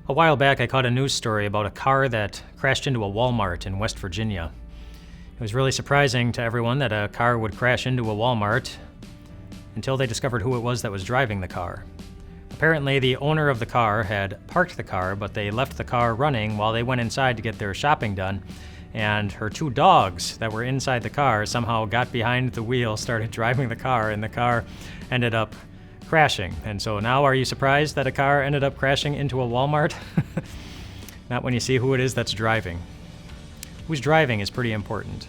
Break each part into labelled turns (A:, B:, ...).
A: A while back, I caught a news story about a car that crashed into a Walmart in West Virginia. It was really surprising to everyone that a car would crash into a Walmart until they discovered who it was that was driving the car. Apparently, the owner of the car had parked the car, but they left the car running while they went inside to get their shopping done. And her two dogs that were inside the car somehow got behind the wheel, started driving the car, and the car ended up crashing. And so now, are you surprised that a car ended up crashing into a Walmart? Not when you see who it is that's driving. Who's driving is pretty important.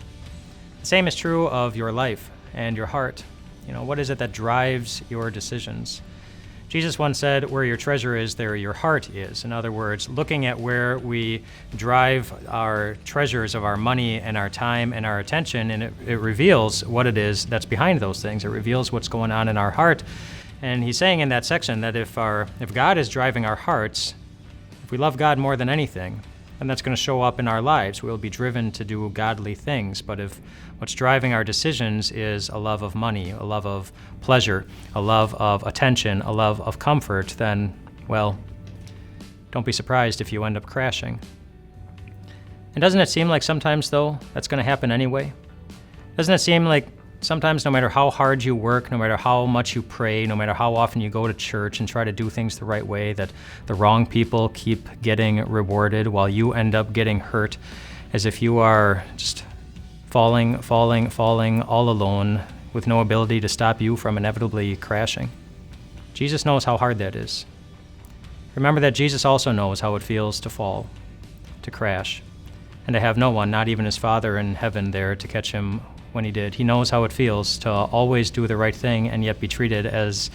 A: The same is true of your life and your heart. What is it that drives your decisions? Jesus once said, where your treasure is, there your heart is. In other words, looking at where we drive our treasures of our money and our time and our attention, and it reveals what it is that's behind those things. It reveals what's going on in our heart. And he's saying in that section that if God is driving our hearts, if we love God more than anything, then that's going to show up in our lives. We'll be driven to do godly things. But if what's driving our decisions is a love of money, a love of pleasure, a love of attention, a love of comfort, then, well, don't be surprised if you end up crashing. And doesn't it seem like sometimes, though, that's going to happen anyway? Doesn't it seem like sometimes no matter how hard you work, no matter how much you pray, no matter how often you go to church and try to do things the right way, that the wrong people keep getting rewarded while you end up getting hurt, as if you are just falling all alone with no ability to stop you from inevitably crashing? Jesus knows how hard that is. Remember that Jesus also knows how it feels to fall, to crash, and to have no one, not even his Father in heaven, there to catch him when he did. He knows how it feels to always do the right thing and yet be treated as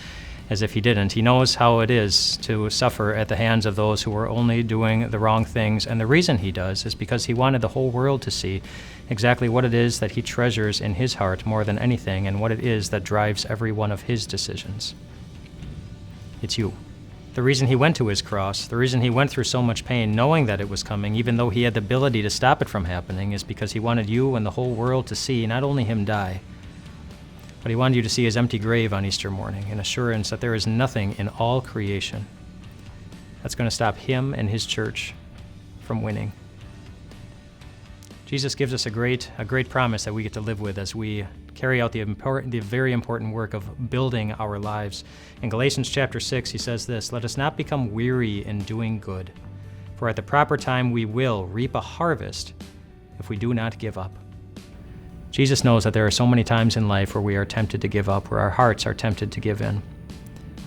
A: if he didn't. He knows how it is to suffer at the hands of those who are only doing the wrong things. And the reason he does is because he wanted the whole world to see exactly what it is that he treasures in his heart more than anything, and what it is that drives every one of his decisions. It's you. The reason he went to his cross, the reason he went through so much pain knowing that it was coming, even though he had the ability to stop it from happening, is because he wanted you and the whole world to see not only him die, but he wanted you to see his empty grave on Easter morning, an assurance that there is nothing in all creation that's going to stop him and his church from winning. Jesus gives us a great promise that we get to live with as we carry out the very important work of building our lives. In Galatians chapter 6, he says this, "Let us not become weary in doing good, for at the proper time we will reap a harvest if we do not give up." Jesus knows that there are so many times in life where we are tempted to give up, where our hearts are tempted to give in.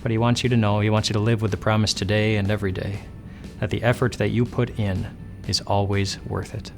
A: But he wants you to know, he wants you to live with the promise today and every day, that the effort that you put in is always worth it.